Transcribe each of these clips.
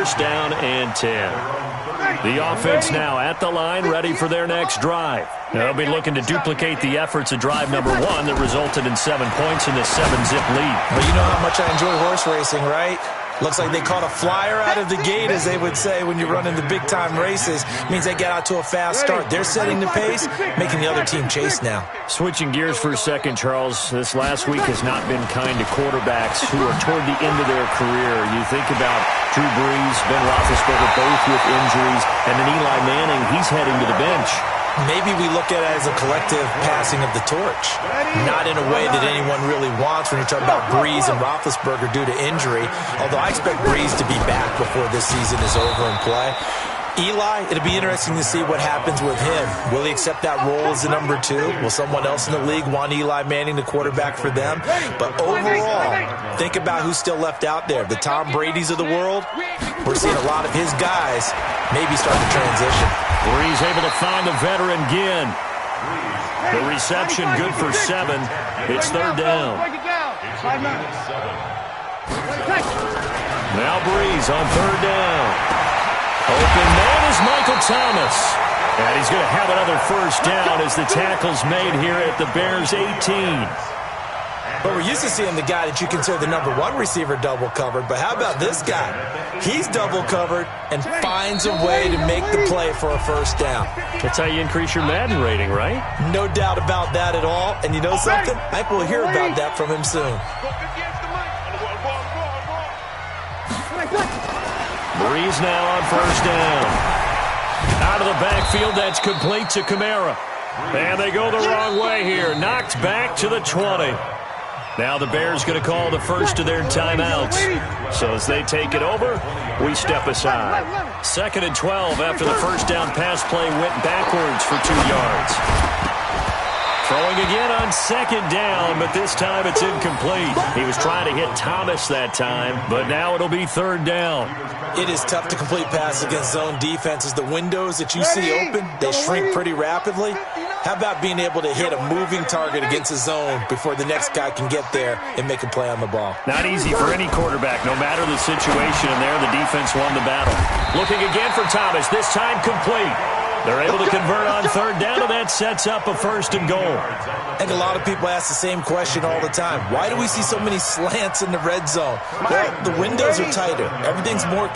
first down and 10. The offense now at the line, ready for their next drive. They'll be looking to duplicate the efforts of drive number 1 that resulted in 7 points in the 7-zip lead. Well, you know how much I enjoy horse racing, right? Looks like they caught a flyer out of the gate, as they would say when you're running the big-time races. Means they get out to a fast start. They're setting the pace, making the other team chase now. Switching gears for a second, Charles. This last week has not been kind to quarterbacks who are toward the end of their career. You think about Drew Brees, Ben Roethlisberger, both with injuries, and then Eli Manning, he's heading to the bench. Maybe we look at it as a collective passing of the torch. Not in a way that anyone really wants when you're talking about Brees and Roethlisberger due to injury, although I expect Brees to be back before this season is over and play. Eli, it'll be interesting to see what happens with him. Will he accept that role as the number 2? Will someone else in the league want Eli Manning, the quarterback, for them? But overall, think about who's still left out there. The Tom Brady's of the world, we're seeing a lot of his guys maybe start to transition. Brees able to find the veteran Ginn. The reception good for 7. It's third down. Now Brees on third down. Open man is Michael Thomas. And he's going to have another first down as the tackle's made here at the Bears' 18. But we're used to seeing the guy that you consider the number 1 receiver double covered. But how about this guy? He's double covered and finds a way to make the play for a first down. That's how you increase your Madden rating, right? No doubt about that at all. And you know something? I think we'll hear about that from him soon. Brees now on first down. Out of the backfield, that's complete to Kamara. And they go the wrong way here. Knocked back to the 20. Now the Bears going to call the first of their timeouts. So as they take it over, we step aside. 2nd and 12 after the first down pass play went backwards for 2 yards. Throwing again on 2nd down, but this time it's incomplete. He was trying to hit Thomas that time, but now it'll be 3rd down. It is tough to complete passes against zone defenses. The windows that you see open, they shrink pretty rapidly. How about being able to hit a moving target against a zone before the next guy can get there and make a play on the ball? Not easy for any quarterback, no matter the situation, and there the defense won the battle. Looking again for Thomas, this time complete. They're able to convert on 3rd down, and that sets up a 1st and goal. I think a lot of people ask the same question all the time. Why do we see so many slants in the red zone? Well, the windows are tighter. Everything's more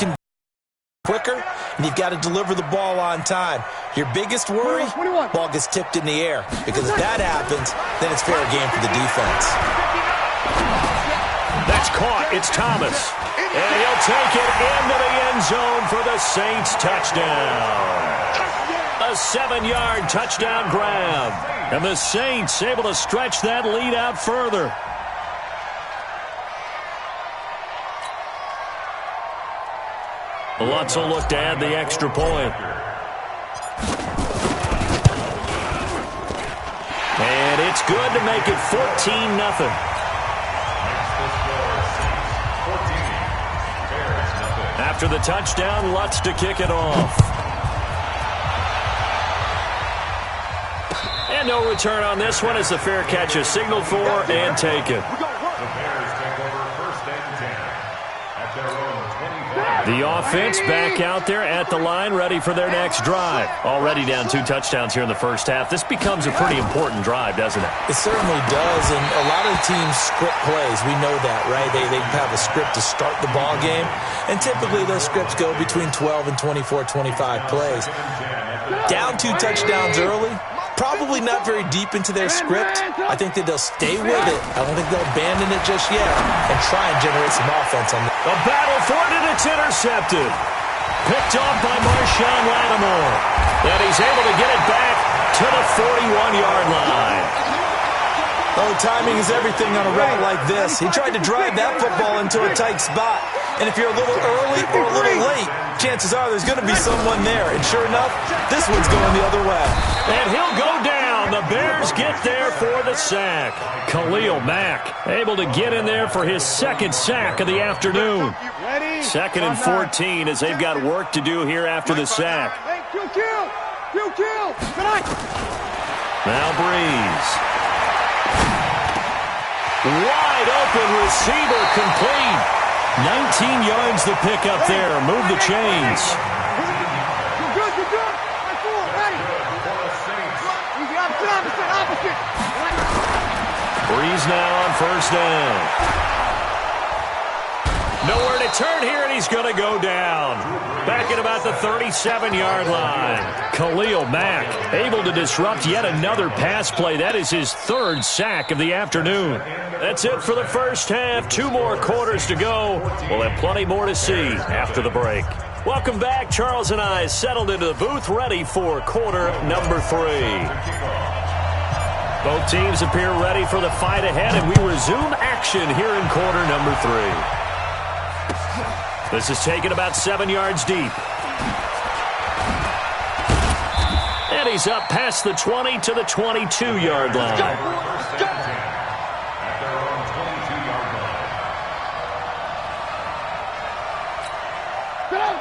quicker, and you've got to deliver the ball on time. Your biggest worry, ball gets tipped in the air. Because if that happens, then it's fair game for the defense. That's caught. It's Thomas. And he'll take it into the end zone for the Saints touchdown. A 7-yard touchdown grab. And the Saints able to stretch that lead out further. Lutz will look to add the extra point. And it's good to make it 14-0. After the touchdown, Lutz to kick it off. And no return on this one as the fair catch is signaled for and taken. The offense back out there at the line, ready for their next drive. Already down 2 touchdowns here in the first half. This becomes a pretty important drive, doesn't it? It certainly does, and a lot of the teams script plays. We know that, right? They have a script to start the ball game, and typically those scripts go between 12 and 24, 25 plays. Down 2 touchdowns early, probably not very deep into their script. I think that they'll stay with it. I don't think they'll abandon it just yet and try and generate some offense on the battle for it, and it's intercepted. Picked off by Marshawn Lattimore. And he's able to get it back to the 41-yard line. Oh, timing is everything on a route like this. He tried to drive that football into a tight spot. And if you're a little early or a little late, chances are there's going to be someone there. And sure enough, this one's going the other way. And he'll go down. The Bears get there for the sack. Khalil Mack able to get in there for his 2nd sack of the afternoon. 2nd and 14 as they've got work to do here after the sack. Now Brees. Wide open receiver complete. 19 yards to pick up there. Move the chains. You're good. Ready. Opposite. Breeze now on first down. Nowhere to turn here, and he's going to go down. Back at about the 37-yard line. Khalil Mack able to disrupt yet another pass play. That is his third sack of the afternoon. That's it for the first half. 2 more quarters to go. We'll have plenty more to see after the break. Welcome back. Charles and I settled into the booth, ready for quarter number 3. Both teams appear ready for the fight ahead, and we resume action here in quarter number 3. This is taken about 7 yards deep. And he's up past the 20 to the 22-yard line.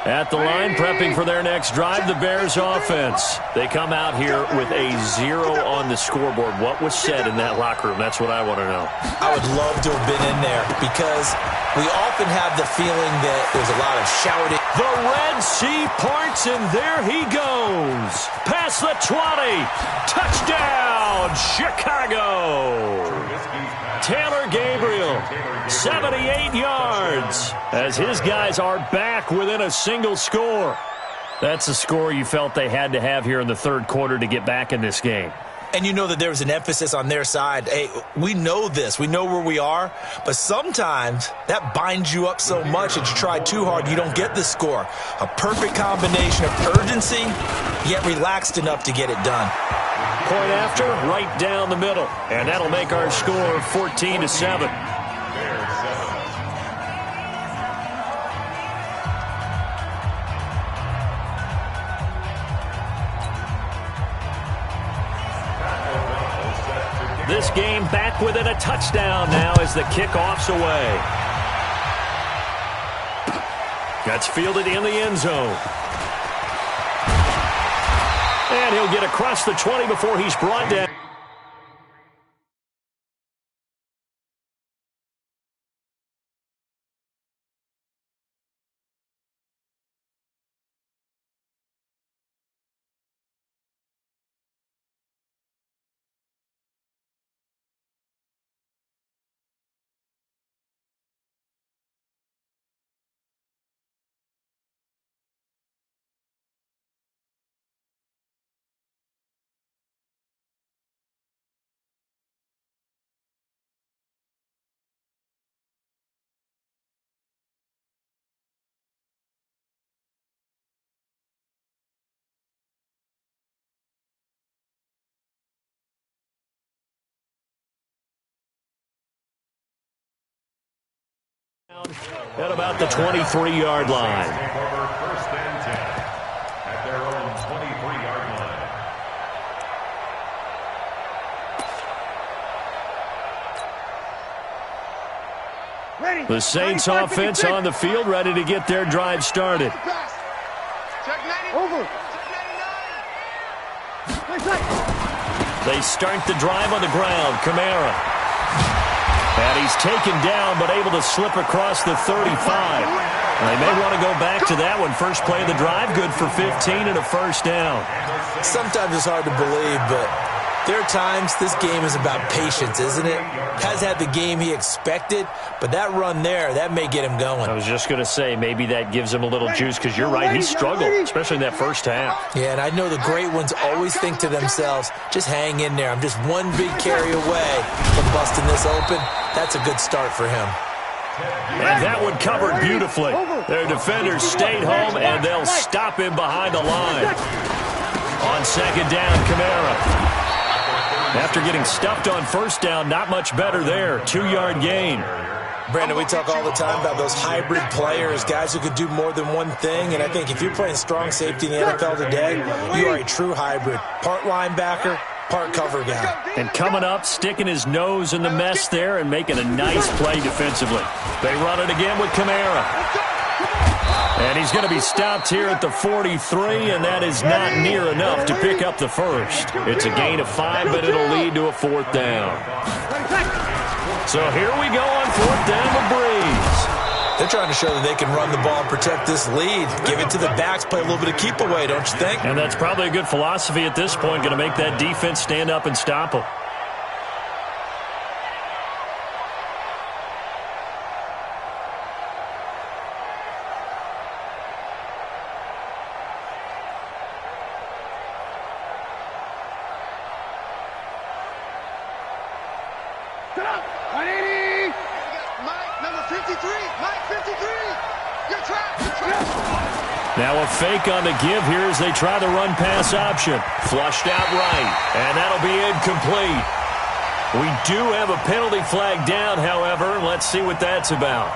At the line, prepping for their next drive, the Bears offense. They come out here with a 0 on the scoreboard. What was said in that locker room? That's what I want to know. I would love to have been in there because we often have the feeling that there's a lot of shouting. The Red Sea parts, and there he goes. Past the 20. Touchdown, Chicago. Taylor Gabriel, 78 yards, as his guys are back within a single score. That's a score you felt they had to have here in the third quarter to get back in this game. And you know that there was an emphasis on their side. Hey, we know this. We know where we are. But sometimes that binds you up so much that you try too hard, you don't get the score. A perfect combination of urgency, yet relaxed enough to get it done. Point after, right down the middle. And that'll make our score 14-7. This game back within a touchdown now as the kickoff's away. That's fielded in the end zone. And he'll get across the 20 before he's brought down. At about the 23-yard line. First and 10 at their own 23-yard line. The Saints offense on the field, ready to get their drive started. Over. They start the drive on the ground. Kamara. And he's taken down, but able to slip across the 35. They may want to go back to that one. First play of the drive, good for 15 and a first down. Sometimes it's hard to believe, but there are times this game is about patience, isn't it? Has had the game he expected, but that run there, that may get him going. I was just going to say, maybe that gives him a little juice, because you're right, he struggled, especially in that first half. Yeah, and I know the great ones always think to themselves, just hang in there. I'm just one big carry away from busting this open. That's a good start for him. And that one covered beautifully. Their defenders stayed home, and they'll stop him behind the line. On second down, Kamara. After getting stuffed on first down, not much better there. 2-yard gain. Brandon, we talk all the time about those hybrid players, guys who could do more than one thing. And I think if you're playing strong safety in the NFL today, you are a true hybrid. Part linebacker, part cover guy. And coming up, sticking his nose in the mess there and making a nice play defensively. They run it again with Kamara. And he's going to be stopped here at the 43, and that is not near enough to pick up the first. It's a gain of 5, but it'll lead to a fourth down. So here we go on fourth down with Breeze. They're trying to show that they can run the ball and protect this lead. Give it to the backs, play a little bit of keep away, don't you think? And that's probably a good philosophy at this point, going to make that defense stand up and stop them. Now a fake on the give here as they try the run-pass option. Flushed out right, and that'll be incomplete. We do have a penalty flag down, however. Let's see what that's about.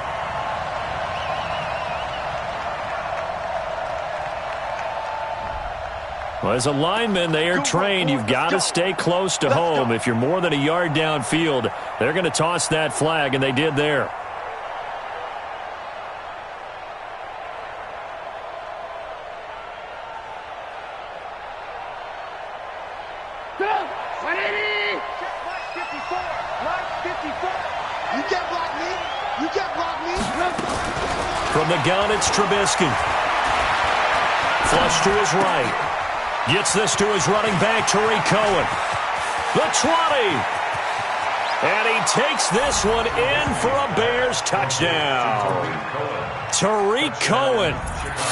Well, as a lineman, they are trained. You've got to stay close to home. If you're more than a yard downfield, they're going to toss that flag, and they did there. From the gun, it's Trubisky. Flush to his right. Gets this to his running back, Tariq Cohen. The 20. And he takes this one in for a Bears touchdown. Tariq Cohen,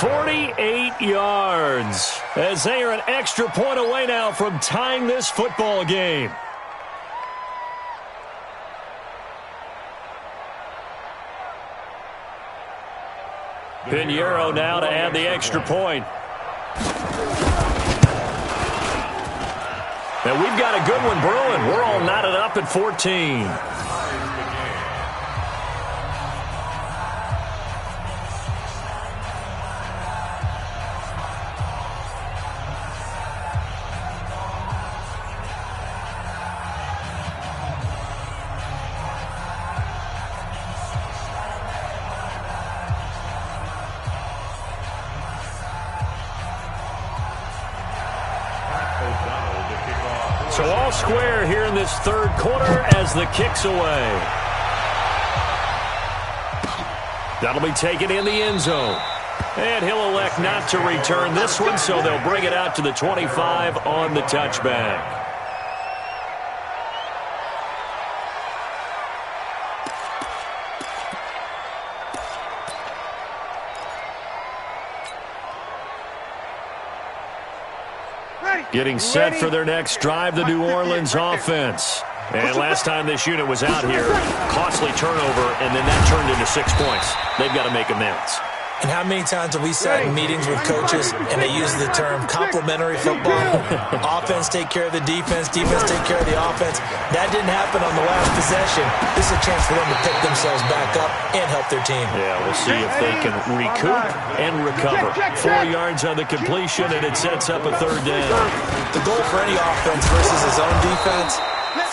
48 yards. As they are an extra point away now from tying this football game. Pinheiro now to add the extra point. And we've got a good one brewing. We're all knotted up at 14. So all square here in this third quarter as the kick's away. That'll be taken in the end zone. And he'll elect not to return this one, so they'll bring it out to the 25 on the touchback. Getting set for their next drive, the New Orleans offense. And last time this unit was out here, costly turnover, and then that turned into 6 points. They've got to make amends. And how many times have we sat in meetings with coaches and they use the term complementary football? Offense take care of the defense, defense take care of the offense. That didn't happen on the last possession. This is a chance for them to pick themselves back up and help their team. Yeah, we'll see if they can recoup and recover. 4 yards on the completion, and it sets up a third down. The goal for any offense versus his own defense,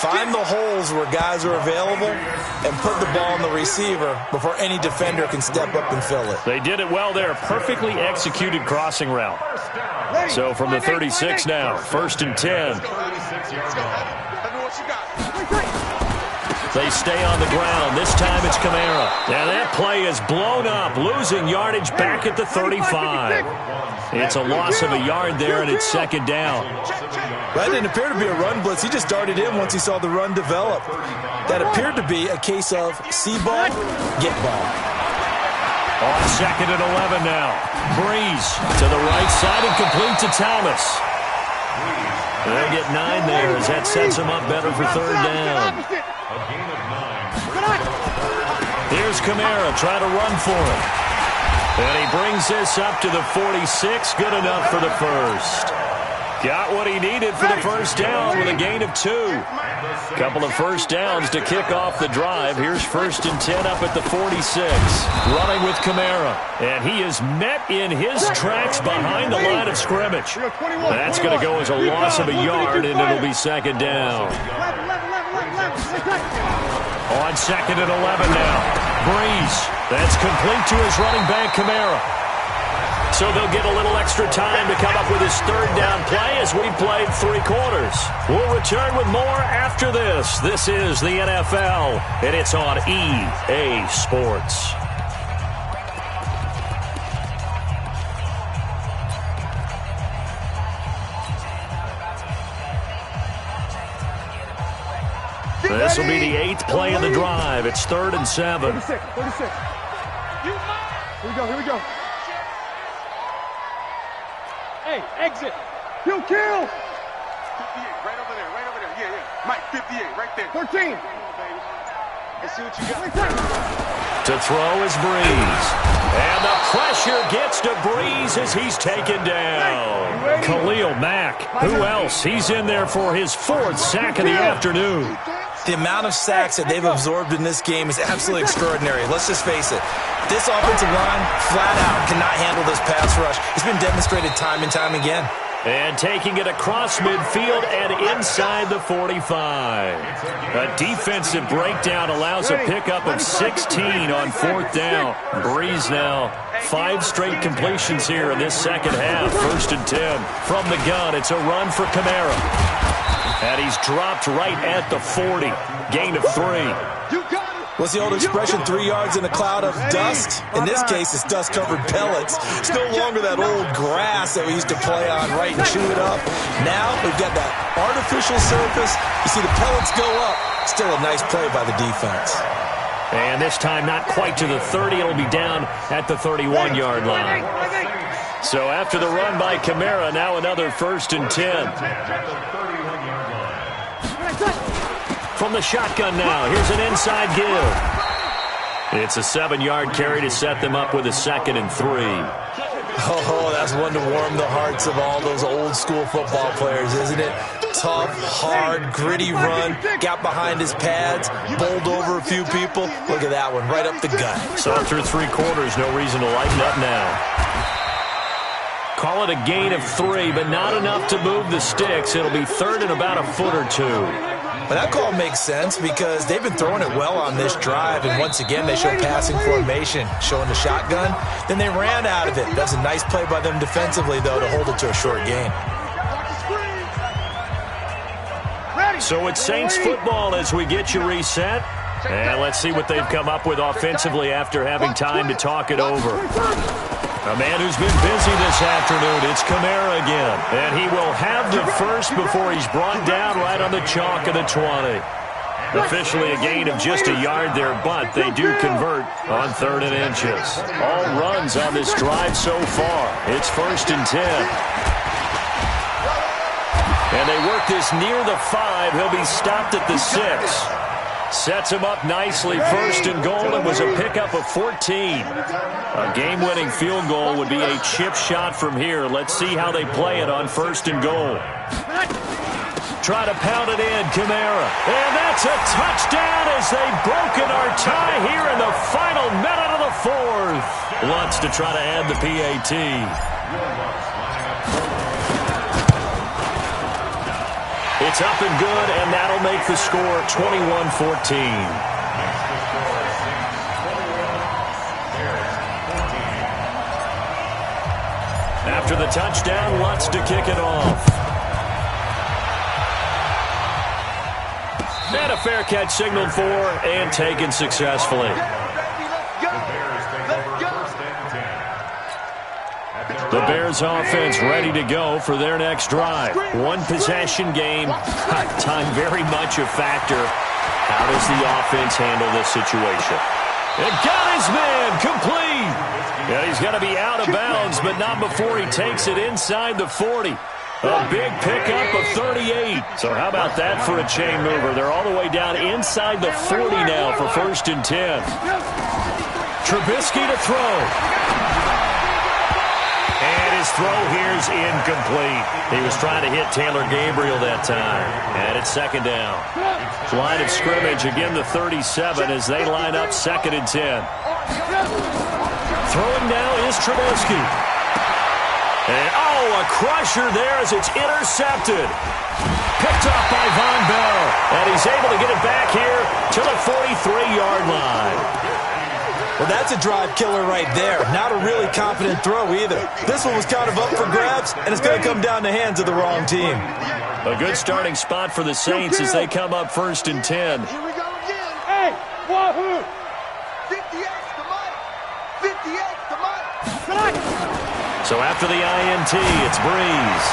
find the holes where guys are available and put the ball on the receiver before any defender can step up and fill it. They did it well there. Perfectly executed crossing route. So from the 36 now, 1st and 10. They stay on the ground. This time it's Kamara. And that play is blown up, losing yardage back at the 35. It's a loss of a yard there, and it's 2nd down. That didn't appear to be a run blitz. He just darted in once he saw the run develop. That appeared to be a case of see ball, get ball. On 2nd and 11 now. Breeze to the right side and complete to Thomas. They'll get 9 there as that sets him up better for 3rd down. Here's Kamara trying to run for it. And he brings this up to the 46. Good enough for the first. Got what he needed for the first down with a gain of 2. Couple of first downs to kick off the drive. Here's 1st and 10 up at the 46. Running with Kamara. And he is met in his tracks behind the line of scrimmage. That's going to go as a loss of a yard, and it'll be 2nd down. On 2nd and 11 now. Breeze. That's complete to his running back, Kamara. So they'll get a little extra time to come up with his 3rd down play as we've played 3 quarters. We'll return with more after this. This is the NFL, and it's on EA Sports. This will be the 8th play of the drive. It's 3rd and 7. 36. Here we go. Hey, exit. Kill. 58, right over there. Yeah. Mike, 58, right there. 13. Let's see what you got. To throw is Breeze. And the pressure gets to Breeze as he's taken down. Khalil Mack. Who else? He's in there for his 4th sack of the afternoon. The amount of sacks that they've absorbed in this game is absolutely extraordinary. Let's just face it. This offensive line, flat out, cannot handle this pass rush. It's been demonstrated time and time again. And taking it across midfield and inside the 45. A defensive breakdown allows a pickup of 16 on 4th down. Breeze now 5 straight completions here in this second half. 1st and 10 from the gun. It's a run for Kamara. And he's dropped right at the 40. Gain of 3. What's the old expression, 3 yards in a cloud of dust? In this case, it's dust-covered pellets. It's no longer that old grass that we used to play on, right, and chew it up. Now we've got that artificial surface. You see the pellets go up. Still a nice play by the defense. And this time not quite to the 30. It'll be down at the 31-yard line. So after the run by Kamara, now another 1st and 10. From the shotgun now, here's an inside give. It's a 7-yard carry to set them up with a 2nd and 3. Oh, that's one to warm the hearts of all those old-school football players, isn't it? Tough, hard, gritty run, got behind his pads, bowled over a few people. Look at that one, right up the gut. So through 3 quarters, no reason to lighten up now. Call it a gain of 3, but not enough to move the sticks. It'll be 3rd and about a foot or 2. But that call makes sense because they've been throwing it well on this drive, and once again they show passing formation, showing the shotgun. Then they ran out of it. That's a nice play by them defensively, though, to hold it to a short gain. So it's Saints football as we get you reset. And let's see what they've come up with offensively after having time to talk it over. A man who's been busy this afternoon, it's Kamara again. And he will have the first before he's brought down right on the chalk of the 20. Officially a gain of just a yard there, but they do convert on 3rd and inches. All runs on this drive so far. It's 1st and 10. And they work this near the 5. He'll be stopped at the 6. Sets him up nicely, 1st and goal. It was a pickup of 14. A game-winning field goal would be a chip shot from here. Let's see how they play it on 1st and goal. Try to pound it in, Kamara. And that's a touchdown as they've broken our tie here in the final minute of the 4th. Lutz to try to add the PAT. It's up and good, and that'll make the score 21-14. After the touchdown, Lutz to kick it off. And a fair catch signaled for and taken successfully. The Bears offense ready to go for their next drive. One possession game. Time very much a factor. How does the offense handle this situation? And got his man complete. Yeah, he's going to be out of bounds, but not before he takes it inside the 40. A big pickup of 38. So how about that for a chain mover? They're all the way down inside the 40 now for 1st and 10. Trubisky to throw. And his throw here's incomplete. He was trying to hit Taylor Gabriel that time. And it's 2nd down. Line of scrimmage, again the 37 as they line up 2nd and 10. Throwing now is Trubisky. And, a crusher there as it's intercepted. Picked off by Von Bell. And he's able to get it back here to the 43-yard line. Well, that's a drive killer right there. Not a really confident throw either. This one was kind of up for grabs, and it's going to come down the hands of the wrong team. A good starting spot for the Saints as they come up 1st and 10. Here we go again. Hey, wahoo! 58, come on. 58, come on. So after the INT, it's Breeze.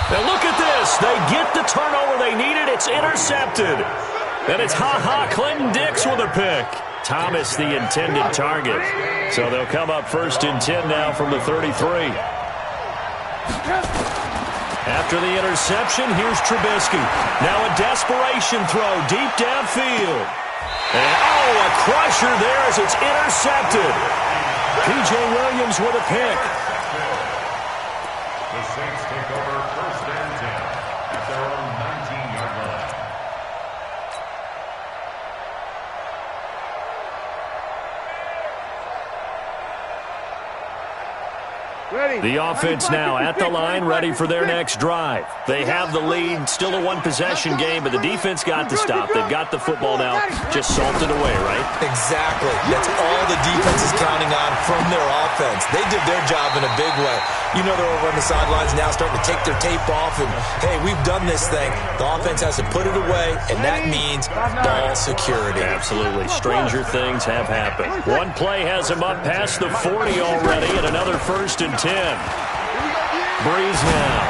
Now look at this. They get the turnover they needed. It's intercepted. And it's Clinton Dix with a pick. Thomas the intended target. So they'll come up 1st and 10 now from the 33. After the interception, here's Trubisky. Now a desperation throw deep downfield. And, a crusher there as it's intercepted. P.J. Williams with a pick. The Saints take over 1st and 10 at their own 19-yard line. The offense now at the line, ready for their next drive. They have the lead, still a one-possession game, but the defense got the stop. They've got the football now, just salted away, right? Exactly. That's all the defense is counting on from their offense. They did their job in a big way. You know they're over on the sidelines now starting to take their tape off, and, hey, we've done this thing. The offense has to put it away, and that means ball security. Absolutely. Stranger things have happened. One play has him up past the 40 already, and another 1st and 10. Breeze now.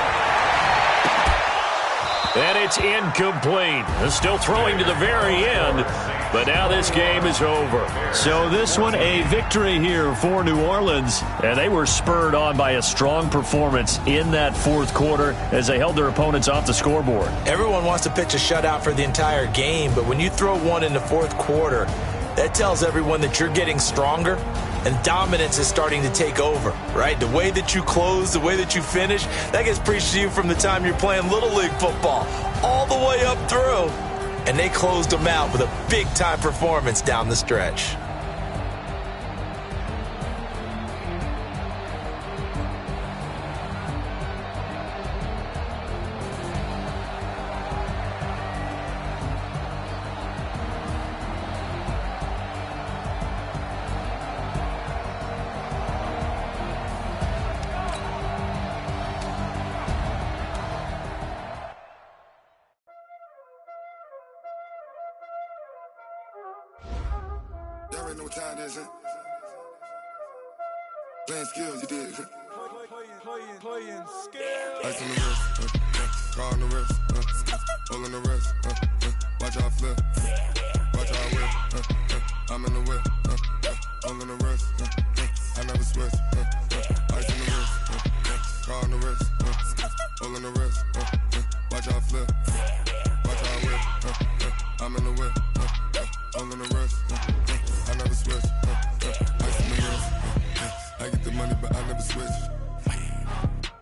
And it's incomplete. Still throwing to the very end, but now this game is over. So this one, a victory here for New Orleans, and they were spurred on by a strong performance in that 4th quarter as they held their opponents off the scoreboard. Everyone wants to pitch a shutout for the entire game, but when you throw one in the 4th quarter, that tells everyone that you're getting stronger and dominance is starting to take over, right? The way that you close, the way that you finish, that gets preached to you from the time you're playing Little League football all the way up through. And they closed them out with a big-time performance down the stretch. Y'all already know what time it is, huh? Playing skills, you did. Playing skills. Ice on the wrist, car on the wrist, hole in the wrist, watch how I flip, watch how I whip, I'm in the whip, hole in the wrist, I never switch, ice on the wrist, car on the wrist, hole in the wrist, watch how I flip, watch how I whip, I'm in the whip, hole in the wrist, I never switch, ice on the wrist, I get the money but I never switch.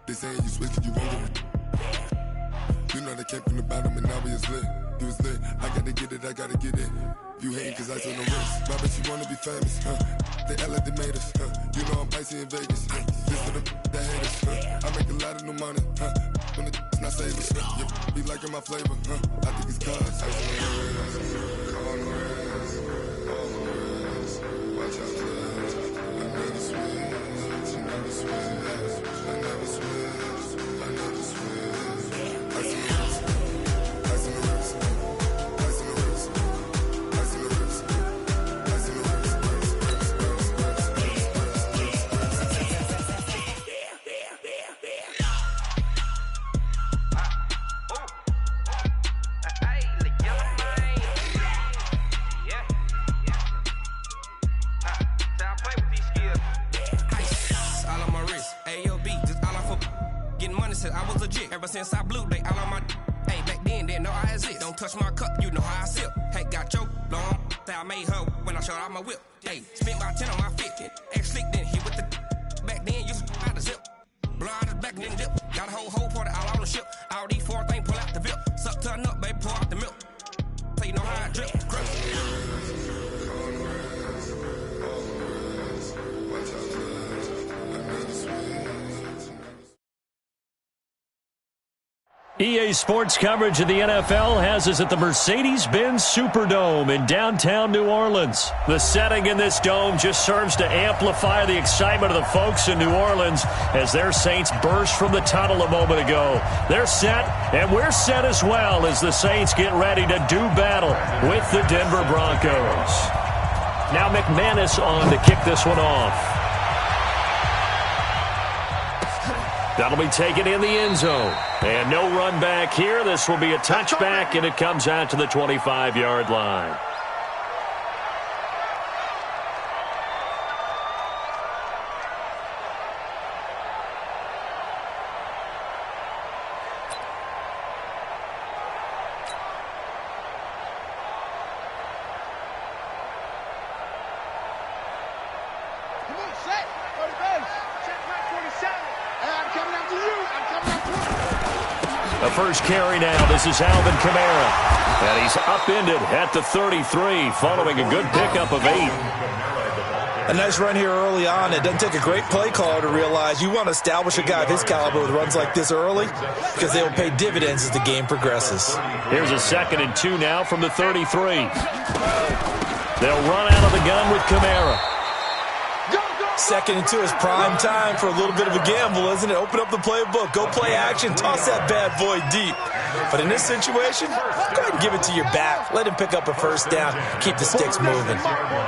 They saying you switch it, you won't get it. You know they came from the bottom and now we is lit. You was lit, I gotta get it, I gotta get it. You hating cause I told no risk. My bitch, you wanna be famous, They act like they made us, You know I'm icy in Vegas, This for the that haters, I make a lot of new money, When the not savers, You be liking my flavor, I think it's cause I on the wrist, on the wrist, on the wrist. Watch out, I never switch, I never switch, I never switch, I never switch. Ice on the wrist, ice on the wrist, ice on the wrist, ice on the wrist, ice on the wrist. I was legit ever since I blew they all on my. Hey, back then didn't know I exist. Don't touch my cup, you know how I sip. Hey, got your long. I made her when I showed out my whip. Hey, spent about 10 on my fit. X slick then hit with the. Back then used to out the zip. Blow out his back and then dip. Got a whole party all on the ship. All these 4 things pull out the VIP. Suck turn up, baby, pour out the milk. So you know how I drip. Crush. EA Sports coverage of the NFL has us at the Mercedes-Benz Superdome in downtown New Orleans. The setting in this dome just serves to amplify the excitement of the folks in New Orleans as their Saints burst from the tunnel a moment ago. They're set, and we're set as well as the Saints get ready to do battle with the Denver Broncos. Now McManus on to kick this one off. That'll be taken in the end zone. And no run back here. This will be a touchback, and it comes out to the 25-yard line. The first carry now. This is Alvin Kamara. And he's upended at the 33 following a good pickup of 8. A nice run here early on. It doesn't take a great play caller to realize you want to establish a guy of his caliber with runs like this early because they will pay dividends as the game progresses. Here's a 2nd and 2 now from the 33. They'll run out of the gun with Kamara. 2nd and 2 is prime time for a little bit of a gamble, isn't it? Open up the playbook, go play action, toss that bad boy deep. But in this situation, go ahead and give it to your back. Let him pick up a first down. Keep the sticks moving.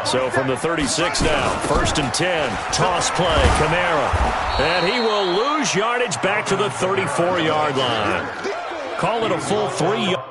So from the 36 now, 1st and 10, toss play, Kamara. And he will lose yardage back to the 34-yard line. Call it a full 3 yards.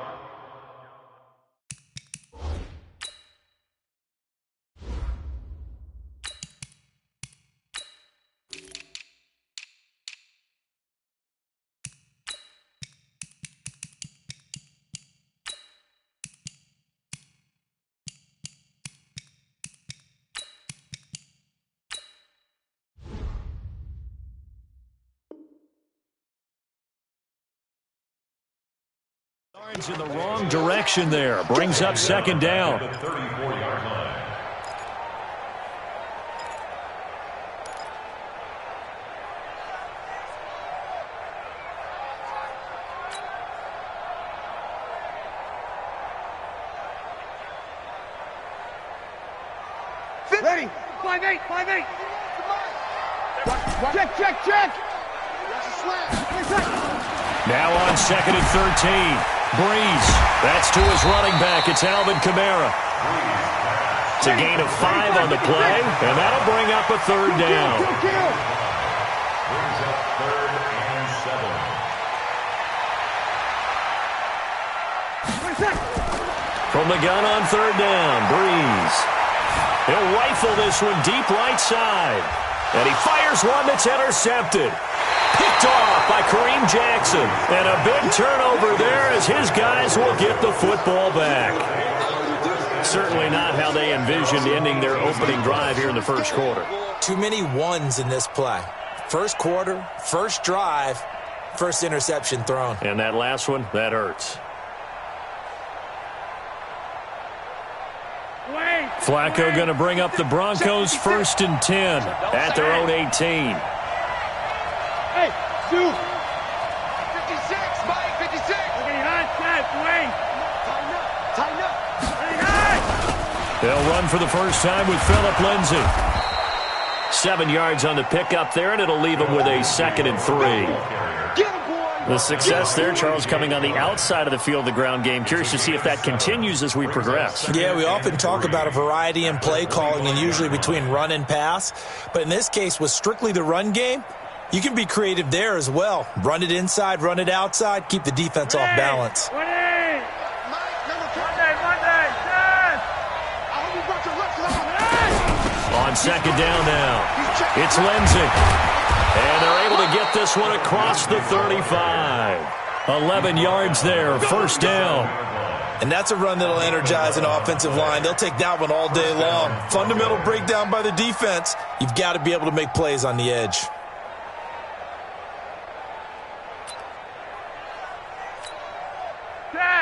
In the wrong direction there. Brings up 2nd down. Ready. 5-8, 5-8. Check. Now on 2nd and 13. Breeze. That's to his running back. It's Alvin Kamara. It's a gain of 5 on the play, and that'll bring up a 3rd down. Brings up 3rd and 7. From the gun on 3rd down, Breeze. He'll rifle this one deep right side. And he fires one that's intercepted. Picked off by Kareem Jackson. And a big turnover there as his guys will get the football back. Certainly not how they envisioned ending their opening drive here in the first quarter. Too many ones in this play. First quarter, first drive, first interception thrown. And that last one, that hurts. Flacco going to bring up the Broncos 1st and 10 at their own 18. Hey, Stu. 56, Mike, 56. Tighten up. They'll run for the first time with Phillip Lindsay. 7 yards on the pickup there, and it'll leave him with a 2nd and 3. The success there, Charles, coming on the outside of the field, the ground game. Curious to see if that continues as we progress. Yeah, we often talk about a variety in play calling and usually between run and pass. But in this case, with strictly the run game, you can be creative there as well. Run it inside, run it outside, keep the defense off balance. On 2nd down now, it's Lindsay. And they're able to get this one across the 35. 11 yards there, 1st down. And that's a run that'll energize an offensive line. They'll take that one all day long. Fundamental breakdown by the defense. You've got to be able to make plays on the edge.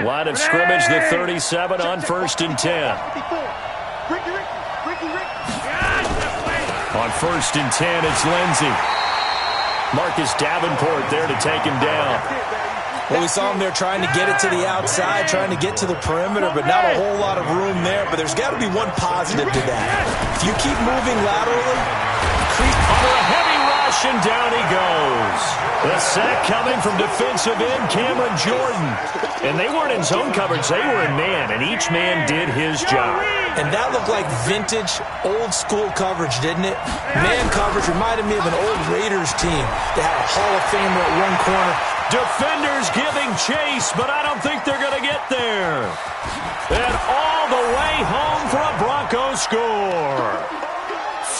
Line of scrimmage, the 37 on 1st and 10. On 1st and 10, it's Lindsay. Marcus Davenport there to take him down. Well, we saw him there trying to get it to the outside, trying to get to the perimeter, but not a whole lot of room there. But there's got to be one positive to that. If you keep moving laterally, under a heavy rush, possession. Down he goes. The sack coming from defensive end Cameron Jordan. And they weren't in zone coverage. They were in man, and each man did his job. And that looked like vintage, old-school coverage, didn't it? Man coverage reminded me of an old Raiders team that had a Hall of Famer at one corner. Defenders giving chase, but I don't think they're going to get there. And all the way home for a Broncos score.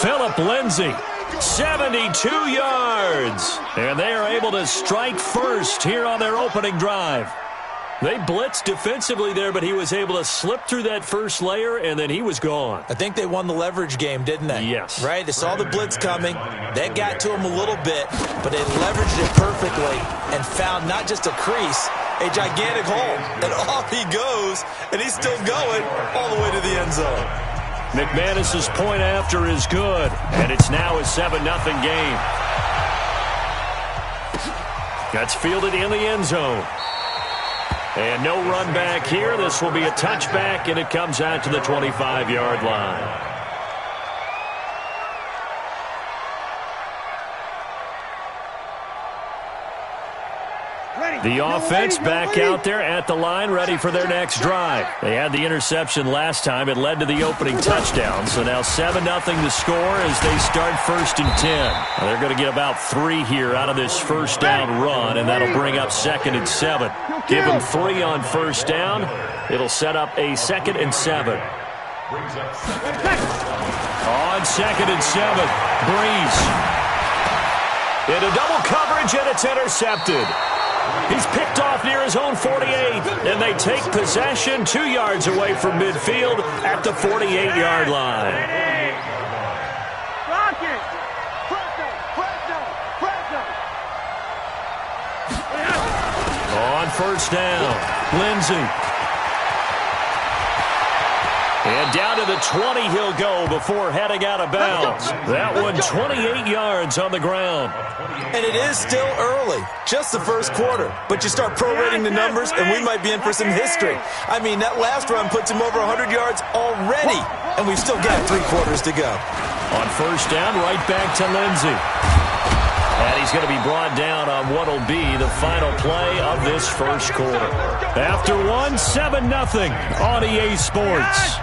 Phillip Lindsay, 72 yards. And they are able to strike first here on their opening drive. They blitzed defensively there, but he was able to slip through that first layer, and then he was gone. I think they won the leverage game, didn't they? Yes. Right? They saw the blitz coming. That got to him a little bit, but they leveraged it perfectly and found not just a crease, a gigantic hole. And off he goes, and he's still going all the way to the end zone. McManus's point after is good, and it's now a 7-0 game. That's fielded in the end zone. And no run back here. This will be a touchback, and it comes out to the 25-yard line. The offense back out there at the line, ready for their next drive. They had the interception last time. It led to the opening touchdown. So now 7-0 to score as they start 1st and 10. Now they're going to get about 3 here out of this first down run, and that'll bring up 2nd and 7. Give them 3 on first down. It'll set up a 2nd and 7. On 2nd and 7, Breeze. Into double coverage, and it's intercepted. He's picked off near his own 48, and they take possession 2 yards away from midfield at the 48-yard line. On first down, Lindsay. And down to the 20 he'll go before heading out of bounds. That one 28 yards on the ground. And it is still early, just the first quarter. But you start prorating the numbers, and we might be in for some history. I mean, that last run puts him over 100 yards already, and we've still got 3 quarters to go. On first down, right back to Lindsay. And he's going to be brought down on what will be the final play of this first quarter. After 7-0 on EA Sports.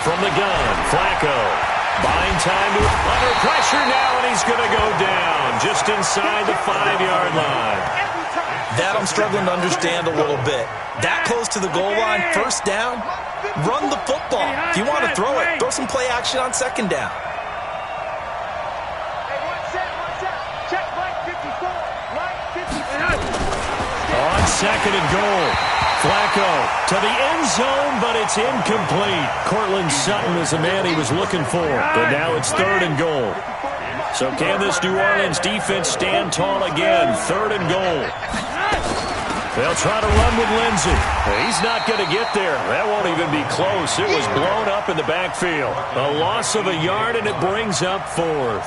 From the gun, Flacco. Buying time to under pressure now, and he's going to go down just inside the 5-yard line. That I'm struggling to understand a little bit. That close to the goal line, first down, run the football. If you want to throw it, throw some play action on second down. On 2nd and goal, Flacco to the end zone, but it's incomplete. Cortland Sutton was the man he was looking for, but now it's 3rd and goal. So can this New Orleans defense stand tall again? 3rd and goal. They'll try to run with Lindsay. He's not going to get there. That won't even be close. It was blown up in the backfield. A loss of a yard, and it brings up 4th.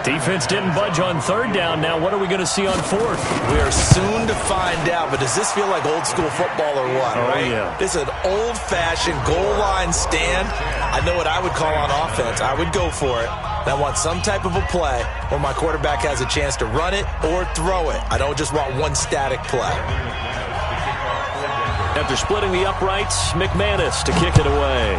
Defense didn't budge on 3rd down. Now what are we going to see on 4th? We are soon to find out, but does this feel like old school football or what? Oh, right? Yeah. This is an old-fashioned goal line stand. I know what I would call on offense. I would go for it. I want some type of a play where my quarterback has a chance to run it or throw it. I don't just want one static play. After splitting the uprights, McManus to kick it away.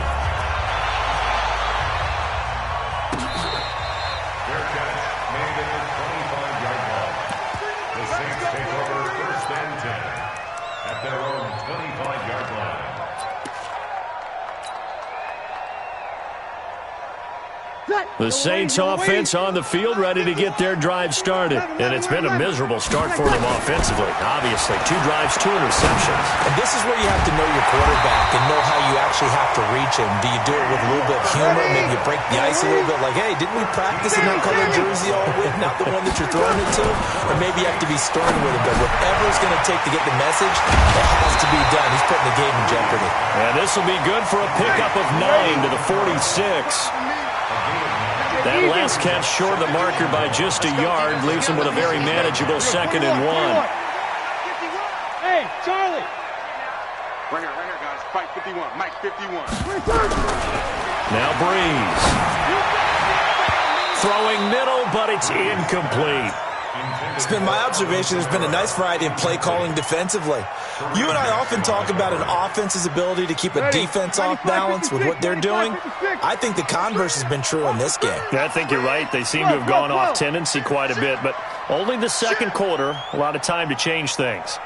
The Saints offense on the field, ready to get their drive started. And it's been a miserable start for them offensively. Obviously, 2 drives, 2 interceptions. And this is where you have to know your quarterback and know how you actually have to reach him. Do you do it with a little bit of humor? Maybe you break the ice a little bit, like, hey, didn't we practice in that colored jersey all week, not the one that you're throwing it to? Or maybe you have to be stern with it. But whatever it's going to take to get the message, it has to be done. He's putting the game in jeopardy. And this will be good for a pickup of 9 to the 46. That last catch short of the marker by just a yard leaves him with a very manageable 2nd and 1. Hey, Charlie. Bring her, guys. fight 51. Mike 51. Now Breeze. Throwing middle, but it's incomplete. It's been my observation there's been a nice variety of play calling defensively. You and I often talk about an offense's ability to keep a defense off balance with what they're doing. I think the converse has been true in this game. Yeah, I think you're right. They seem to have gone off tendency quite a bit, but only the second quarter, a lot of time to change things.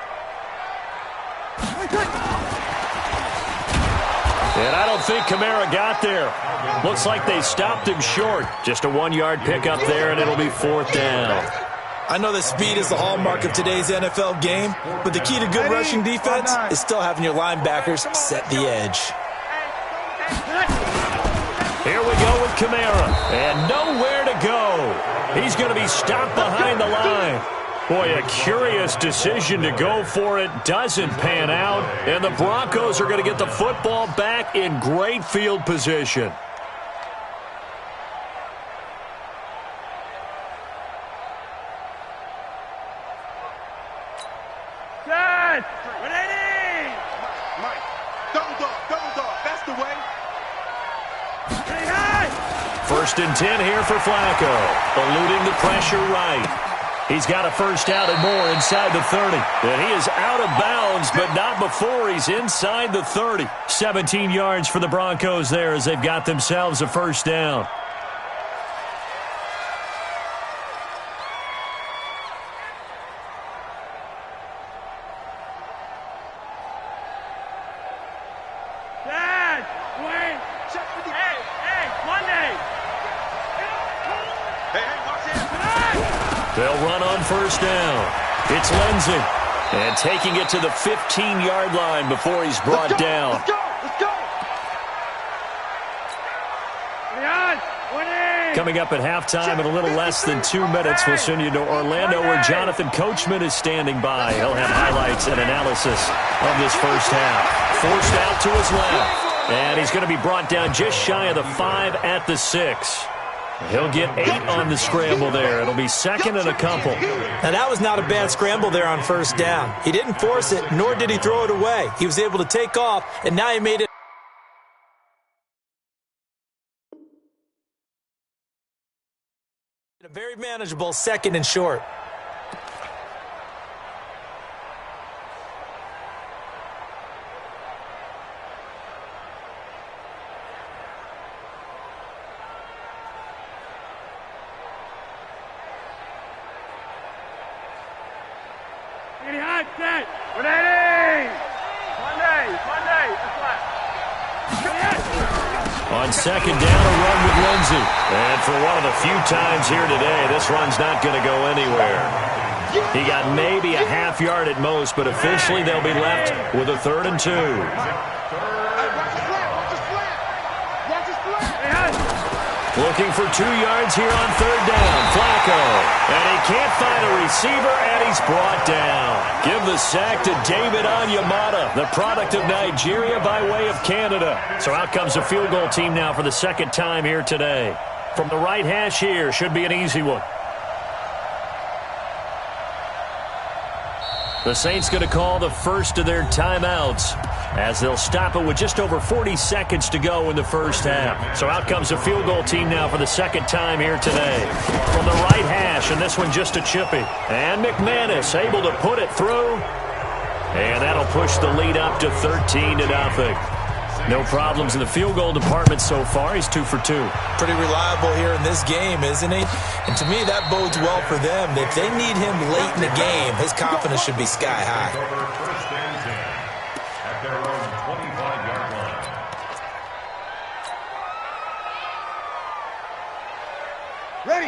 And I don't think Kamara got there. Looks like they stopped him short. Just a 1-yard pickup there, and it'll be 4th down. I know that speed is the hallmark of today's NFL game, but the key to good rushing defense is still having your linebackers set the edge. Here we go with Kamara, and nowhere to go. He's going to be stopped behind the line. Boy, a curious decision to go for it. Doesn't pan out, and the Broncos are going to get the football back in great field position. Mike, double dog, that's the way. 1st and 10 here for Flacco, eluding the pressure right. He's got a first out and more inside the 30. And he is out of bounds, but not before he's inside the 30. 17 yards for the Broncos there as they've got themselves a first down. They'll run on first down. It's Lindsey. And taking it to the 15-yard line before he's brought down. Let's go. Coming up at halftime in a little less than 2 minutes, we'll send you to Orlando where Jonathan Coachman is standing by. He'll have highlights and analysis of this first half. Forced out to his left. And he's going to be brought down just shy of the 5 at the 6. He'll get 8 on the scramble there. It'll be 2nd and a couple. Now, that was not a bad scramble there on first down. He didn't force it, nor did he throw it away. He was able to take off, and now he made it a very manageable 2nd and short. On 2nd down, a run with Lindsey. And for one of the few times here today, this run's not going to go anywhere. He got maybe a half yard at most, but officially they'll be left with a 3rd and 2. Looking for 2 yards here on 3rd down. Flacco. And he can't find a receiver, and he's brought down. Give the sack to David Onyemata, the product of Nigeria by way of Canada. So out comes the field goal team now for the 2nd time here today. From the right hash here, should be an easy one. The Saints going to call the first of their timeouts as they'll stop it with just over 40 seconds to go in the first half. So out comes the field goal team now for the 2nd time here today. From the right hash, and this one just a chippy. And McManus able to put it through. And that'll push the lead up to 13-0. No problems in the field goal department so far. He's 2 for 2. Pretty reliable here in this game, isn't he? And to me, that bodes well for them. If they need him late in the game, his confidence should be sky high. First and 10 at their own 25-yard line.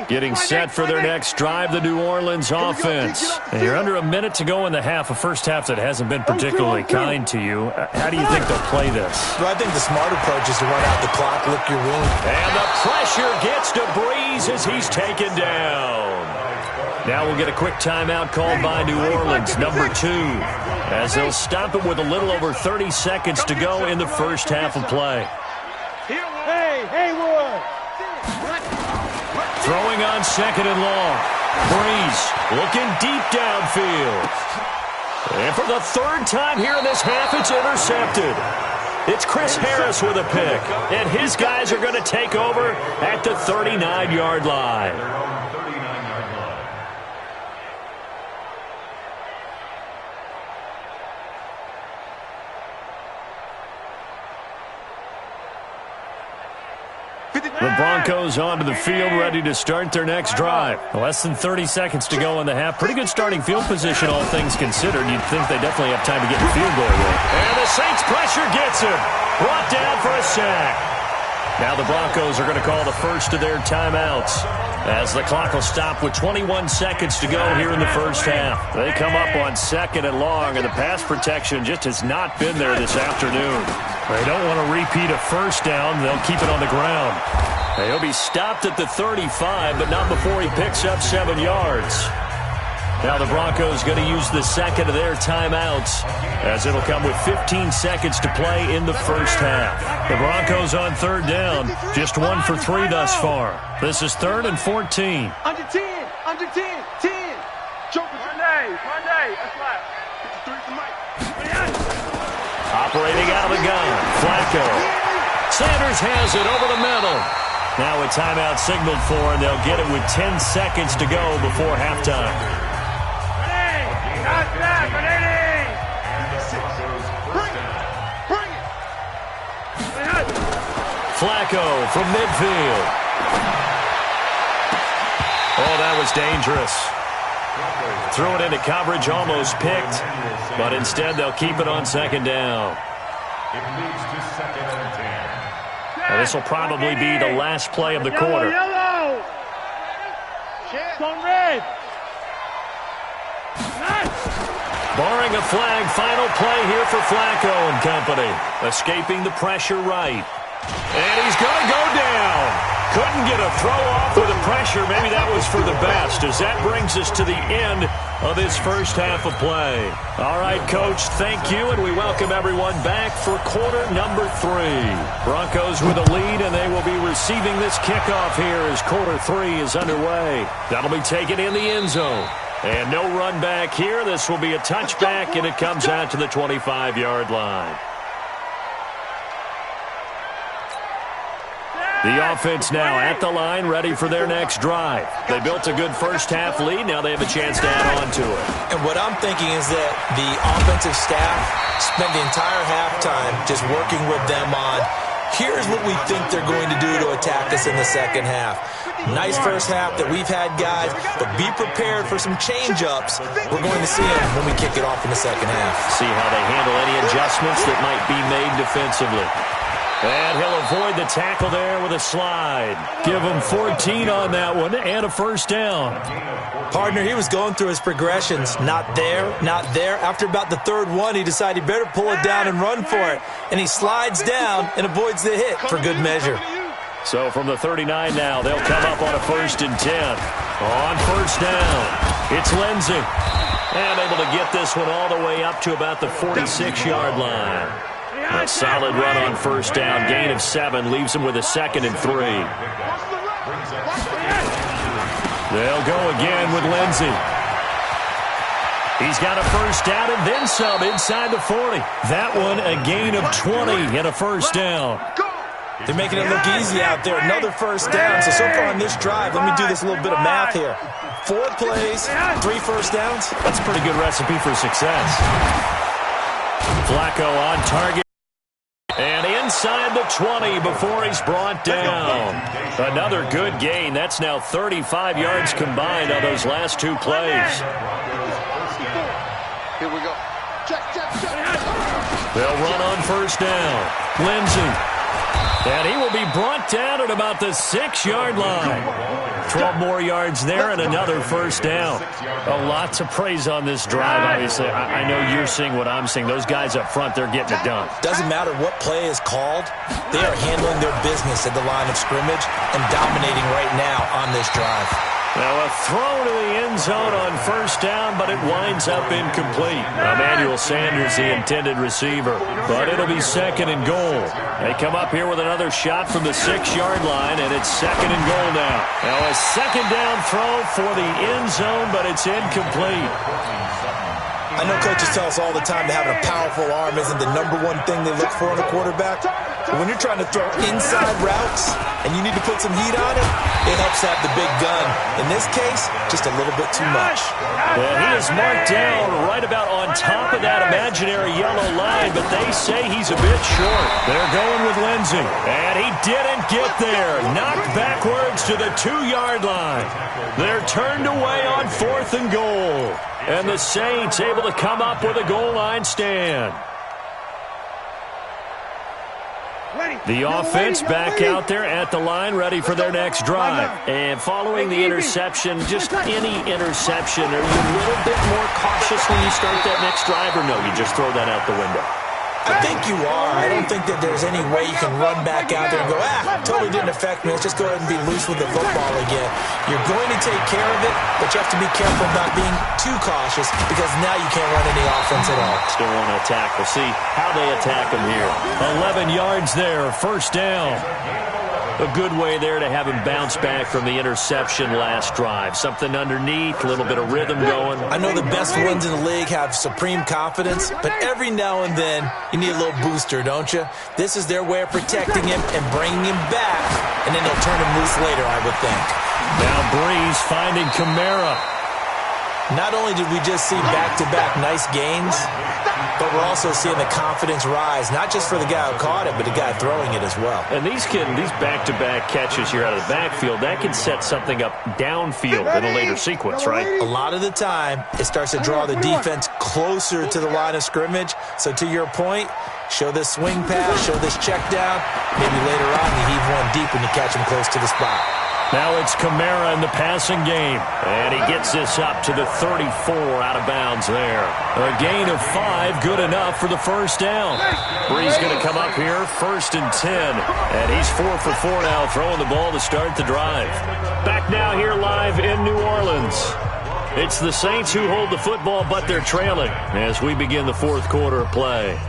Getting set for their next drive, the New Orleans offense. And you're under a minute to go in the half, a first half that hasn't been particularly kind to you. How do you think they'll play this? Well, I think the smart approach is to run out the clock, lick your wound. And the pressure gets to Breeze as he's taken down. Now we'll get a quick timeout called by New Orleans, number 2, as they'll stop it with a little over 30 seconds to go in the first half of play. Hey, Haywood! Throwing on 2nd and long. Breeze looking deep downfield. And for the 3rd time here in this half, it's intercepted. It's Chris Harris with a pick, and his guys are going to take over at the 39-yard line. The Broncos onto the field, ready to start their next drive. Less than 30 seconds to go in the half. Pretty good starting field position, all things considered. You'd think they definitely have time to get in field goal range. And the Saints pressure gets him. Brought down for a sack. Now the Broncos are going to call the first of their timeouts, as the clock will stop with 21 seconds to go here in the first half. They come up on 2nd and long, and the pass protection just has not been there this afternoon. They don't want to repeat a first down. They'll keep it on the ground. He'll be stopped at the 35, but not before he picks up 7 yards. Now the Broncos going to use the second of their timeouts, as it'll come with 15 seconds to play in the first half. The Broncos on 3rd down, just 1 for 3 thus far. This is 3rd and 14. Under 10, under 10, 10. Joker, Monday, that's right. 53 for Mike. Operating out of the gun, Flacco. Sanders has it over the middle. Now a timeout signaled for, and they'll get it with 10 seconds to go before halftime. Flacco from midfield. Oh, that was dangerous. Threw it into coverage, almost picked, but instead they'll keep it on 2nd down. It leads to 2nd and 10. Now this will probably be the last play of the quarter. Yellow. On red. Barring a flag, final play here for Flacco and company. Escaping the pressure right. And he's going to go down. Couldn't get a throw off with the pressure. Maybe that was for the best, as that brings us to the end of this first half of play. All right, Coach, thank you, and we welcome everyone back for quarter number 3. Broncos with a lead, and they will be receiving this kickoff here as quarter 3 is underway. That'll be taken in the end zone. And no run back here. This will be a touchback, and it comes out to the 25-yard line. The offense now at the line, ready for their next drive. They built a good first-half lead. Now they have a chance to add on to it. And what I'm thinking is that the offensive staff spent the entire halftime just working with them on, here's what we think they're going to do to attack us in the second half. Nice first half that we've had, guys, but be prepared for some change-ups. We're going to see them when we kick it off in the second half. See how they handle any adjustments that might be made defensively. And he'll avoid the tackle there with a slide. Give him 14 on that one and a first down. Partner, he was going through his progressions. Not there, not there. After about the 3rd one, he decided he better pull it down and run for it. And he slides down and avoids the hit for good measure. So from the 39 now, they'll come up on a 1st and 10. On 1st down, it's Lindsey. And able to get this one all the way up to about the 46-yard line. A solid run on 1st down. Gain of 7 leaves him with a 2nd and 3. They'll go again with Lindsey. He's got a 1st down and then some inside the 40. That one a gain of 20 and a 1st down. They're making it look easy out there. Another 1st down. So far on this drive, let me do this little bit of math here. 4 plays, 3 1st downs. That's a pretty good recipe for success. Flacco on target. And inside the 20 before he's brought down. Another good gain. That's now 35 yards combined on those last 2 plays. Here we go. Check. They'll run on 1st down. Lindsey. And he will be brought down at about the 6-yard line. 12 more yards there and another 1st down. A lot to praise on this drive, obviously. I know you're seeing what I'm seeing. Those guys up front, they're getting it done. Doesn't matter what play is called. They are handling their business at the line of scrimmage and dominating right now on this drive. Now a throw to the end zone on 1st down, but it winds up incomplete. Emmanuel Sanders, the intended receiver, but it'll be 2nd and goal. They come up here with another shot from the 6-yard line, and it's 2nd and goal now. Now a 2nd down throw for the end zone, but it's incomplete. I know coaches tell us all the time that having a powerful arm isn't the #1 thing they look for in a quarterback. But when you're trying to throw inside routes and you need to put some heat on it, it helps to have the big gun. In this case, just a little bit too much. Well, he is marked down right about on top of that imaginary yellow line, but they say he's a bit short. They're going with Lindsey, and he didn't get there. Knocked backwards to the 2-yard line. They're turned away on 4th and goal. And the Saints able to come up with a goal line stand. The offense back out there at the line, ready for their next drive. And following the interception, just any interception, are you a little bit more cautious when you start that next drive, or no, you just throw that out the window? I think you are. I don't think that there's any way you can run back out there and go, totally didn't affect me. Let's just go ahead and be loose with the football again. You're going to take care of it, but you have to be careful about being too cautious because now you can't run any offense at all. Still want to attack. We'll see how they attack him here. 11 yards there, 1st down. A good way there to have him bounce back from the interception last drive. Something underneath, a little bit of rhythm going. I know the best ones in the league have supreme confidence, but every now and then you need a little booster, don't you? This is their way of protecting him and bringing him back, and then they'll turn him loose later, I would think. Now Breeze finding Kamara. Not only did we just see back-to-back nice gains, but we're also seeing the confidence rise, not just for the guy who caught it, but the guy throwing it as well. And these back-to-back catches here out of the backfield, that can set something up downfield in a later sequence, right? A lot of the time, it starts to draw the defense closer to the line of scrimmage. So to your point, show this swing pass, show this check down. Maybe later on you heave one deep when you catch him close to the spot. Now it's Kamara in the passing game. And he gets this up to the 34 out of bounds there. A gain of 5, good enough for the 1st down. Breeze going to come up here, 1st and 10. And he's 4 for 4 now, throwing the ball to start the drive. Back now here live in New Orleans. It's the Saints who hold the football, but they're trailing as we begin the 4th quarter of play.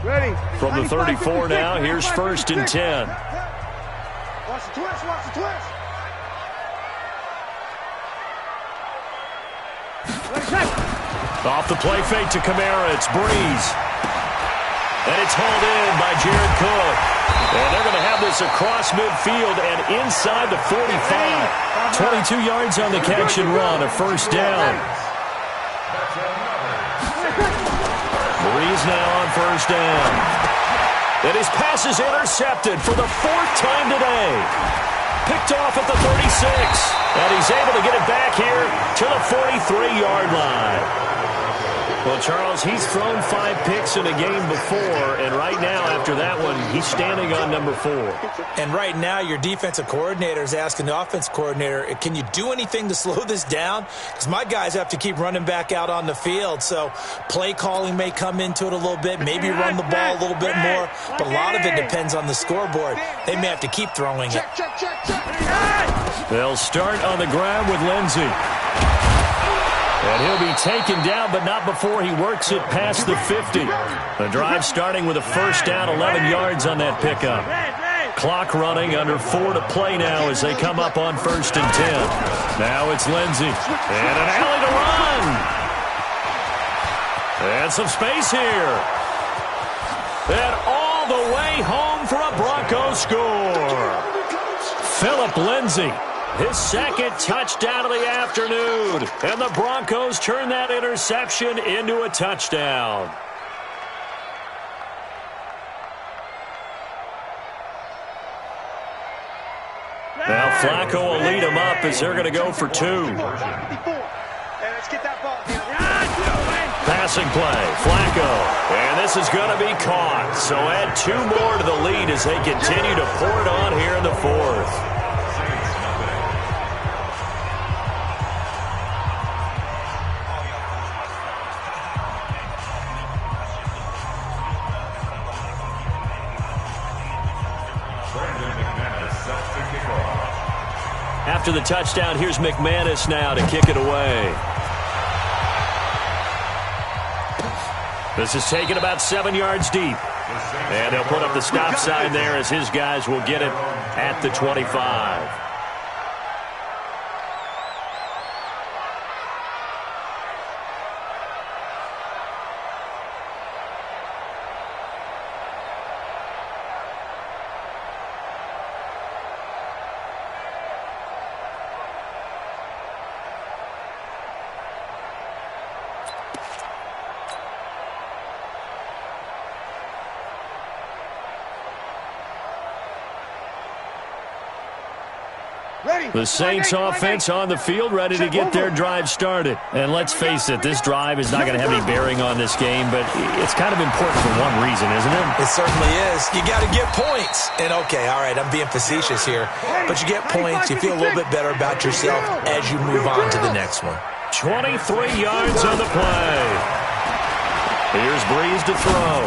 From the 34 now, here's 1st and 10. Watch the twist, watch the twist. Off the play fake to Kamara, it's Breeze. And it's hauled in by Jared Cook. And they're going to have this across midfield and inside the 45. 22 yards on the catch and run, a 1st down. Breeze now on 1st down. And his pass is intercepted for the 4th time today. Picked off at the 36. And he's able to get it back here to the 43-yard line. Well, Charles, he's thrown 5 picks in a game before, and right now, after that one, he's standing on number 4. And right now, your defensive coordinator is asking the offense coordinator, can you do anything to slow this down? Because my guys have to keep running back out on the field, so play calling may come into it a little bit, maybe run the ball a little bit more, but a lot of it depends on the scoreboard. They may have to keep throwing it. They'll start on the ground with Lindsey. And he'll be taken down, but not before he works it past the 50. The drive starting with a 1st down, 11 yards on that pickup. Clock running, under 4 to play now as they come up on 1st and 10. Now it's Lindsey. And an alley to run. And some space here. And all the way home for a Broncos score. Phillip Lindsey. His 2nd touchdown of the afternoon. And the Broncos turn that interception into a touchdown. Now Flacco will lead them up as they're going to go for 2. Passing play, Flacco. And this is going to be caught. So add 2 more to the lead as they continue to pour it on here in the 4th. After the touchdown, here's McManus now to kick it away. This is taken about 7 yards deep. And they'll put up the stop sign there as his guys will get it at the 25. The Saints offense on the field, ready to get their drive started. And let's face it, this drive is not going to have any bearing on this game, but it's kind of important for one reason, isn't it? It certainly is. You got to get points. And okay, all right, I'm being facetious here, but you get points, you feel a little bit better about yourself as you move on to the next one. 23 yards on the play. Here's Breeze to throw.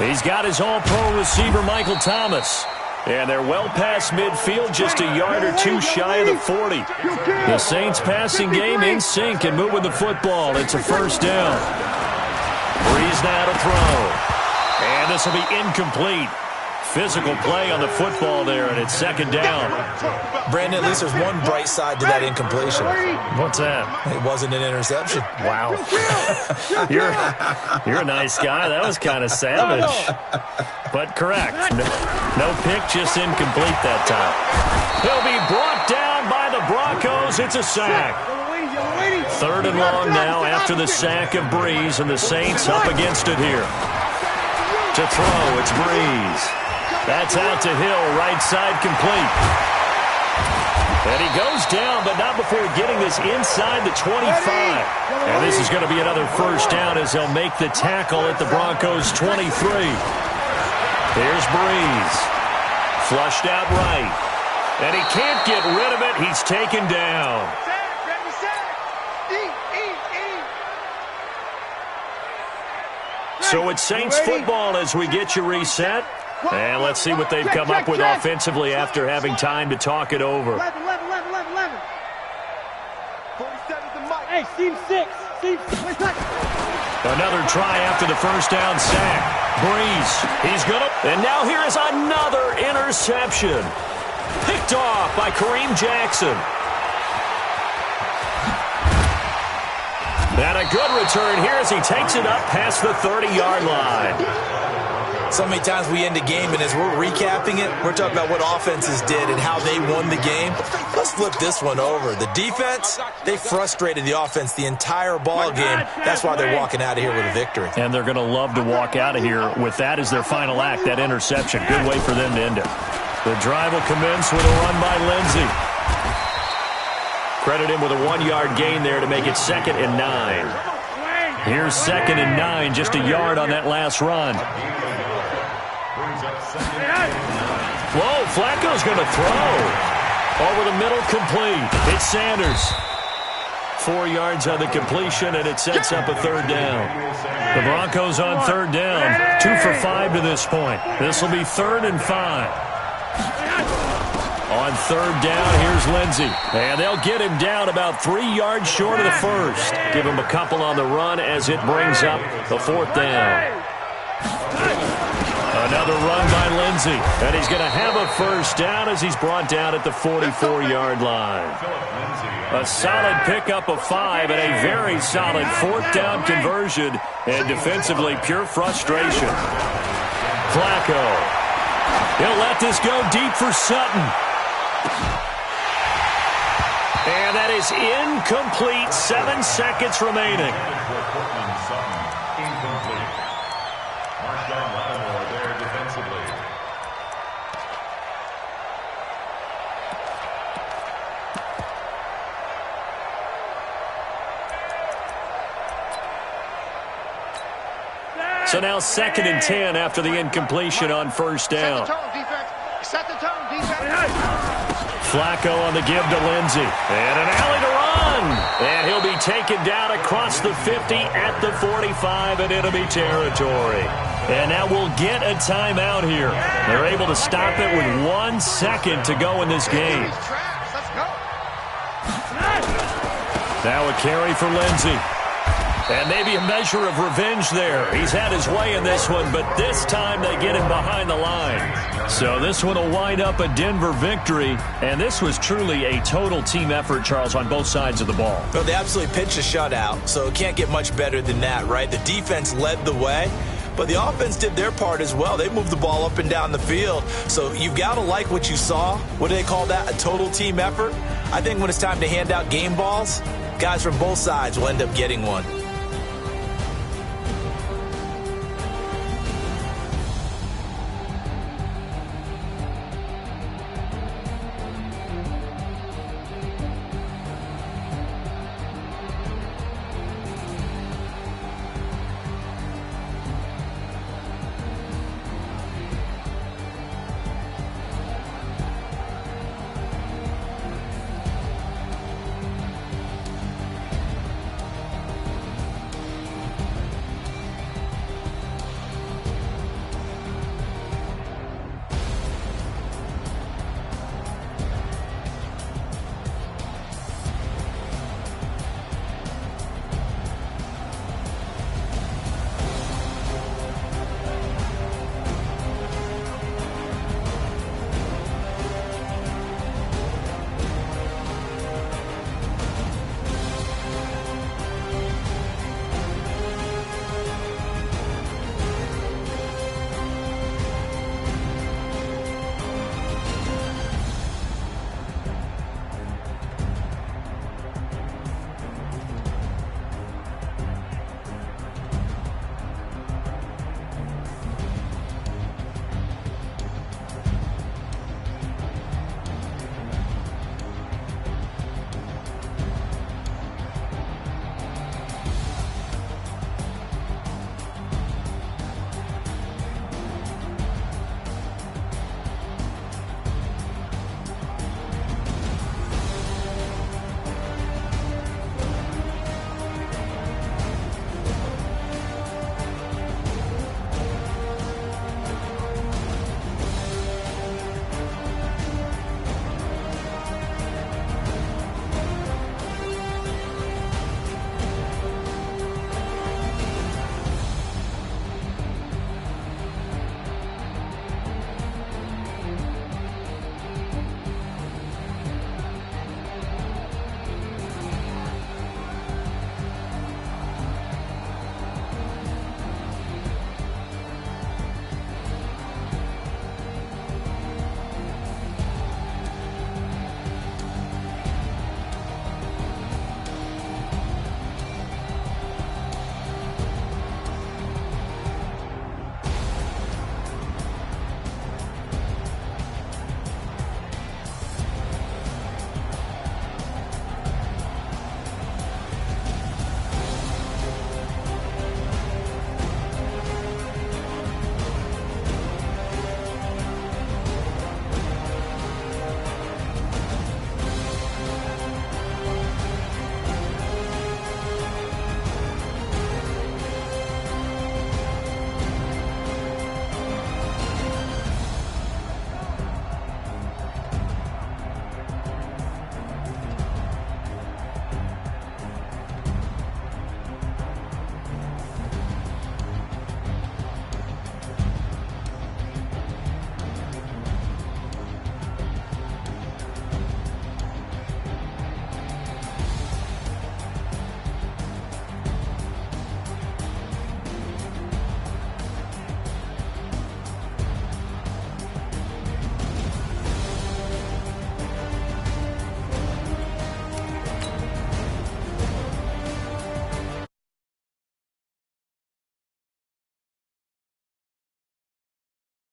He's got his all-pro receiver, Michael Thomas. And they're well past midfield, just a yard or two shy of the 40. The Saints passing game in sync and moving the football. It's a first down. Breeze now to throw. And this will be incomplete. Physical play on the football there, and it's second down. Brandon, at least there's one bright side to that incompletion. What's that? It wasn't an interception. Wow. You're a nice guy. That was kind of savage. But correct. No pick, just incomplete that time. He'll be brought down by the Broncos. It's a sack. Third and long now after the sack of Breeze, and the Saints up against it here. To throw, it's Breeze. That's out to Hill, right side complete. And he goes down, but not before getting this inside the 25. And this is going to be another first down as they'll make the tackle at the Broncos' 23. Here's Breeze. Flushed out right. And he can't get rid of it. He's taken down. So it's Saints football as we get you reset. And let's see what they've come up with offensively after having time to talk it over. 11. Hey, Steve 6. Another try after the first down sack. Breeze, he's good. And now here is another interception. Picked off by Kareem Jackson. And a good return here as he takes it up past the 30-yard line. So many times we end a game, and as we're recapping it, we're talking about what offenses did and how they won the game. Let's flip this one over. The defense, they frustrated the offense the entire ball game. That's why they're walking out of here with a victory. And they're going to love to walk out of here with that as their final act, that interception. Good way for them to end it. The drive will commence with a run by Lindsey. Credit him with a 1-yard gain there to make it 2nd and 9. Here's 2nd and 9, just a yard on that last run. Whoa, Flacco's going to throw. Over the middle, complete. It's Sanders. 4 yards on the completion, and it sets up a third down. The Broncos on third down. 2 for 5 to this point. This will be 3rd and 5. On third down, here's Lindsey. And they'll get him down about 3 yards short of the first. Give him a couple on the run as it brings up the 4th down. Another run by Lindsey. And he's going to have a first down as he's brought down at the 44-yard line. A solid pickup of 5 and a very solid 4th down conversion. And defensively, pure frustration. Flacco. He'll let this go deep for Sutton. And that is incomplete. 7 seconds remaining. So now 2nd and 10 after the incompletion on first down. Set the tone, defense. Flacco on the give to Lindsey. And an alley to run. And he'll be taken down across the 50 at the 45 and enemy territory. And now we'll get a timeout here. They're able to stop it with 1 second to go in this game. Now a carry for Lindsey. And maybe a measure of revenge there. He's had his way in this one, but this time they get him behind the line. So this one will wind up a Denver victory, and this was truly a total team effort, Charles, on both sides of the ball. Well, they absolutely pitched a shutout, so it can't get much better than that, right? The defense led the way, but the offense did their part as well. They moved the ball up and down the field, so you've got to like what you saw. What do they call that? A total team effort? I think when it's time to hand out game balls, guys from both sides will end up getting one.